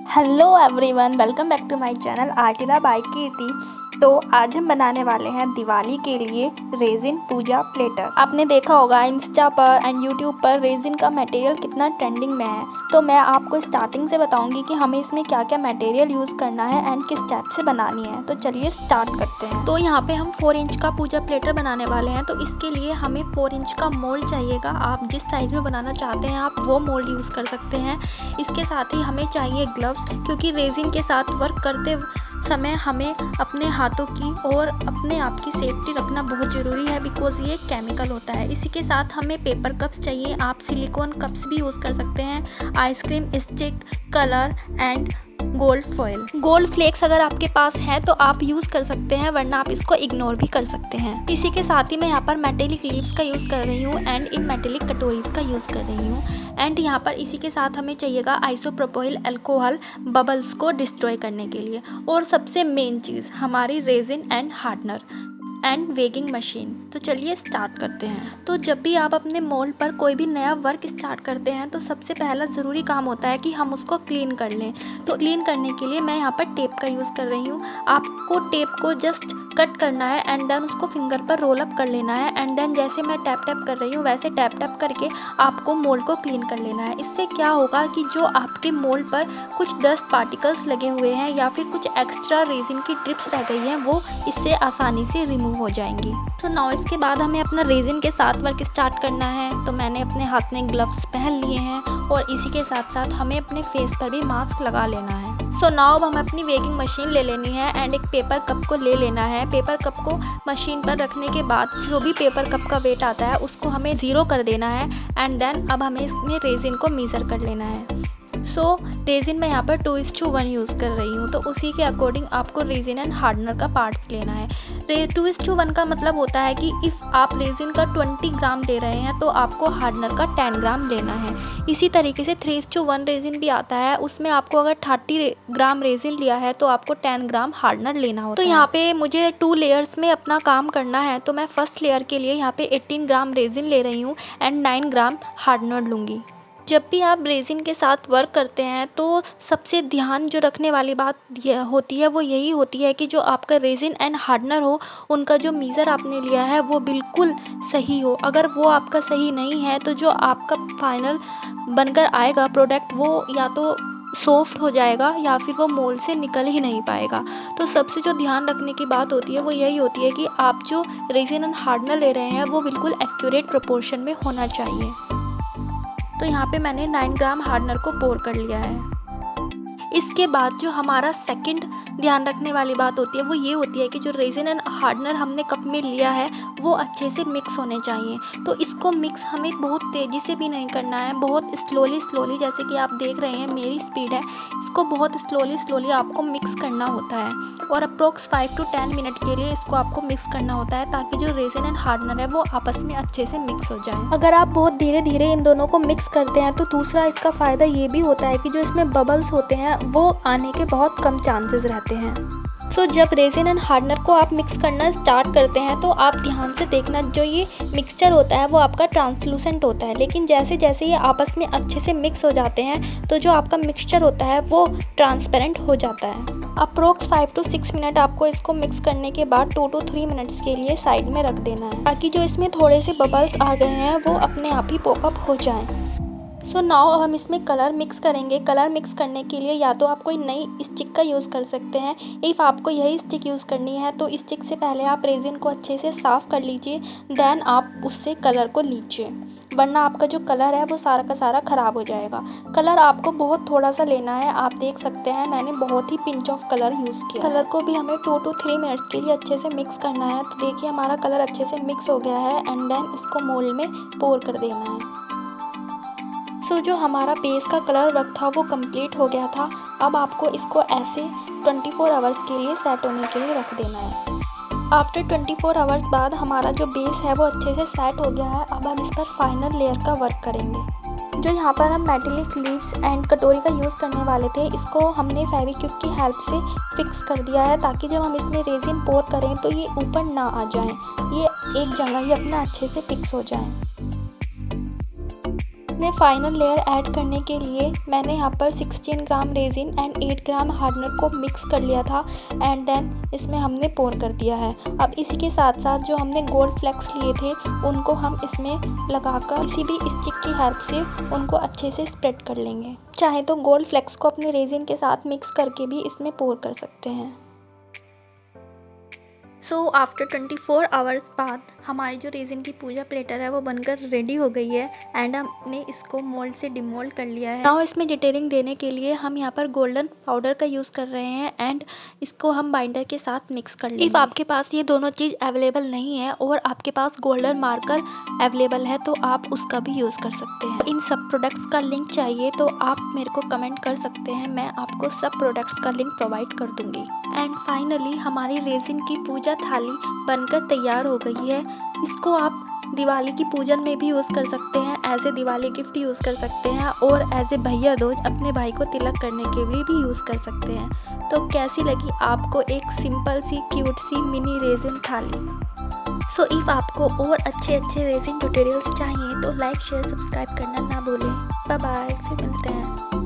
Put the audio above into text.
Hello everyone, welcome back to my channel Artila by Kirti. तो आज हम बनाने वाले हैं दिवाली के लिए रेजिन पूजा प्लेटर। आपने देखा होगा इंस्टा पर एंड यूट्यूब पर रेजिन का मटेरियल कितना ट्रेंडिंग में है। तो मैं आपको स्टार्टिंग से बताऊंगी कि हमें इसमें क्या क्या मटेरियल यूज़ करना है एंड किस टाइप से बनानी है। तो चलिए स्टार्ट करते हैं। तो यहाँ पे हम 4 इंच का पूजा प्लेटर बनाने वाले हैं। तो इसके लिए हमें 4 इंच का मोल्ड चाहिएगा। आप जिस साइज़ में बनाना चाहते हैं आप वो मोल्ड यूज़ कर सकते हैं। इसके साथ ही हमें चाहिए ग्लव्स, क्योंकि रेजिन के साथ वर्क करते समय हमें अपने हाथों की और अपने आप की सेफ्टी रखना बहुत ज़रूरी है, बिकॉज ये केमिकल होता है। इसी के साथ हमें पेपर कप्स चाहिए। आप सिलिकॉन कप्स भी यूज़ कर सकते हैं। Ice cream stick, colour and gold foil. Gold flakes अगर आपके पास है तो आप यूज़ कर सकते हैं, वरना आप इसको इग्नोर भी कर सकते हैं। इसी के साथ ही मैं यहाँ पर मेटेलिक लीव्स का यूज़ कर रही हूँ एंड इन मेटेलिक कटोरीज का यूज़ कर रही हूँ। एंड यहाँ पर इसी के साथ हमें चाहिएगा आइसोप्रोपाइल अल्कोहल बबल्स को डिस्ट्रॉय करने के लिए। और सबसे मेन चीज़ हमारी resin and hardener and weighing machine. तो चलिए स्टार्ट करते हैं। तो जब भी आप अपने मोल्ड पर कोई भी नया वर्क स्टार्ट करते हैं तो सबसे पहला ज़रूरी काम होता है कि हम उसको क्लीन कर लें। तो क्लीन करने के लिए मैं यहाँ पर टेप का यूज़ कर रही हूँ। आपको टेप को जस्ट कट करना है एंड देन उसको फिंगर पर रोल अप कर लेना है एंड देन जैसे मैं टैप टैप कर रही हूँ वैसे टैप टैप करके आपको मोल्ड को क्लीन कर लेना है। इससे क्या होगा कि जो आपके मोल्ड पर कुछ डस्ट पार्टिकल्स लगे हुए हैं या फिर कुछ एक्स्ट्रा रेजिन की ड्रिप्स रह गई हैं वो इससे आसानी से रिमूव हो जाएंगी। तो नाउ इसके बाद हमें अपना रेजिन के साथ वर्क स्टार्ट करना है। तो मैंने अपने हाथ में ग्लव्स पहन लिए हैं और इसी के साथ साथ हमें अपने फेस पर भी मास्क लगा लेना है। सो नाउ अब हमें अपनी वेगिंग मशीन ले लेनी है एंड एक पेपर कप को ले लेना है। पेपर कप को मशीन पर रखने के बाद जो भी पेपर कप का वेट आता है उसको हमें 0 कर देना है एंड देन अब हमें इसमें रेजिन को मेज़र कर लेना है। सो रेजिन मैं यहाँ पर 2:1 यूज़ कर रही हूँ। तो उसी के अकॉर्डिंग आपको रेजिन एंड हार्डनर का पार्ट्स लेना है। 2:1 का मतलब होता है कि इफ़ आप रेजिन का 20 ग्राम ले रहे हैं तो आपको हार्डनर का 10 ग्राम लेना है। इसी तरीके से 3:1 रेजिन भी आता है, उसमें आपको अगर 30 ग्राम रेजिन लिया है तो आपको 10 ग्राम हार्डनर लेना होता है। तो यहाँ पे मुझे 2 लेयर्स में अपना काम करना है। तो मैं फर्स्ट लेयर के लिए यहाँ पे 18 ग्राम रेजिन ले रही हूँ एंड 9 ग्राम हार्डनर लूँगी। जब भी आप रेजिन के साथ वर्क करते हैं तो सबसे ध्यान जो रखने वाली बात होती है वो यही होती है कि जो आपका रेजिन एंड हार्डनर हो उनका जो मीज़र आपने लिया है वो बिल्कुल सही हो। अगर वो आपका सही नहीं है तो जो आपका फाइनल बनकर आएगा प्रोडक्ट वो या तो सॉफ्ट हो जाएगा या फिर वो मोल्ड से निकल ही नहीं पाएगा। तो सबसे जो ध्यान रखने की बात होती है वो यही होती है कि आप जो रेजिन एंड हार्डनर ले रहे हैं वो बिल्कुल एक्यूरेट प्रोपोर्शन में होना चाहिए। तो यहाँ पे मैंने 9 ग्राम हार्डनर को पोर कर लिया है। इसके बाद जो हमारा सेकंड ध्यान रखने वाली बात होती है वो ये होती है कि जो रेजिन एंड हार्डनर हमने कप में लिया है वो अच्छे से मिक्स होने चाहिए। तो इसको मिक्स हमें बहुत तेज़ी से भी नहीं करना है, बहुत स्लोली जैसे कि आप देख रहे हैं मेरी स्पीड है, इसको बहुत स्लोली आपको मिक्स करना होता है। और अप्रोक्स 5 to 10 मिनट के लिए इसको आपको मिक्स करना होता है ताकि जो रेजिन एंड हार्डनर है वो आपस में अच्छे से मिक्स हो जाए। अगर आप बहुत धीरे धीरे इन दोनों को मिक्स करते हैं तो दूसरा इसका फ़ायदा ये भी होता है कि जो इसमें बबल्स होते हैं वो आने के बहुत कम चांसेस रहते हैं। सो जब रेजिन एंड हार्डनर को आप मिक्स करना स्टार्ट करते हैं तो आप ध्यान से देखना, जो ये मिक्सचर होता है वो आपका ट्रांसलूसेंट होता है, लेकिन जैसे जैसे ये आपस में अच्छे से मिक्स हो जाते हैं तो जो आपका मिक्सचर होता है वो ट्रांसपेरेंट हो जाता है। अप्रोक्स 5 to 6 मिनट आपको इसको मिक्स करने के बाद 2 to 3 मिनट्स के लिए साइड में रख देना है ताकि जो इसमें थोड़े से बबल्स आ गए हैं वो अपने आप ही पॉपअप हो जाएं। सो नाउ अब हम इसमें कलर मिक्स करेंगे। कलर मिक्स करने के लिए या तो आप कोई नई स्टिक का यूज़ कर सकते हैं। इफ़ आपको यही स्टिक यूज़ करनी है तो स्टिक से पहले आप रेजिन को अच्छे से साफ़ कर लीजिए, देन आप उससे कलर को लीजिए, वरना आपका जो कलर है वो सारा का सारा ख़राब हो जाएगा। कलर आपको बहुत थोड़ा सा लेना है। आप देख सकते हैं मैंने बहुत ही पिंच ऑफ कलर यूज़ किया। कलर को भी हमें 2 to 3 मिनट्स के लिए अच्छे से मिक्स करना है। तो देखिए हमारा कलर अच्छे से मिक्स हो गया है एंड देन इसको मोल्ड में पोर कर देना है। सो जो हमारा बेस का कलर वर्क था वो कंप्लीट हो गया था। अब आपको इसको ऐसे 24 आवर्स के लिए सेट होने के लिए रख देना है। आफ्टर 24 आवर्स बाद हमारा जो बेस है वो अच्छे से सेट हो गया है। अब हम इस पर फाइनल लेयर का वर्क करेंगे। जो यहाँ पर हम मेटेलिक लीव्स एंड कटोरी का यूज़ करने वाले थे इसको हमने फेविक्विक की हेल्प से फिक्स कर दिया है ताकि जब हम इसमें रेजिन पोर करें तो ये ऊपर ना आ जाए, ये एक जगह ही अपना अच्छे से फिक्स हो जाए। इसमें फाइनल लेयर ऐड करने के लिए मैंने यहाँ पर 16 ग्राम रेजिन एंड 8 ग्राम हार्डनर को मिक्स कर लिया था एंड देन इसमें हमने पोर कर दिया है। अब इसी के साथ साथ जो हमने गोल्ड फ्लेक्स लिए थे उनको हम इसमें लगाकर किसी भी स्टिक की हेल्प से उनको अच्छे से स्प्रेड कर लेंगे। चाहे तो गोल्ड फ्लेक्स को अपने रेजिन के साथ मिक्स करके भी इसमें पोर कर सकते हैं। सो आफ्टर 24 आवर्स बाद हमारी जो रेजिन की पूजा प्लेटर है वो बनकर रेडी हो गई है एंड हमने इसको मोल्ड से डिमोल्ड कर लिया है। नाउ इसमें डिटेलिंग देने के लिए हम यहाँ पर गोल्डन पाउडर का यूज़ कर रहे हैं एंड इसको हम बाइंडर के साथ मिक्स कर लेंगे। इफ़ आपके पास ये दोनों चीज़ अवेलेबल नहीं है और आपके पास गोल्डन मार्कर अवेलेबल है तो आप उसका भी यूज़ कर सकते हैं। इन सब प्रोडक्ट्स का लिंक चाहिए तो आप मेरे को कमेंट कर सकते हैं, मैं आपको सब प्रोडक्ट्स का लिंक प्रोवाइड कर दूँगी। एंड फाइनली हमारी रेजिन की पूजा थाली बनकर तैयार हो गई है। इसको आप दिवाली की पूजन में भी यूज़ कर सकते हैं, as a Diwali gift use कर सकते हैं और एज ए भैया दूज अपने भाई को तिलक करने के लिए भी यूज़ कर सकते हैं। तो कैसी लगी आपको एक सिंपल सी क्यूट सी मिनी रेजिन थाली? सो इफ़ आपको और अच्छे रेजिन ट्यूटोरियल्स चाहिए तो लाइक शेयर सब्सक्राइब करना ना भूलें। बाय बाय, फिर मिलते हैं।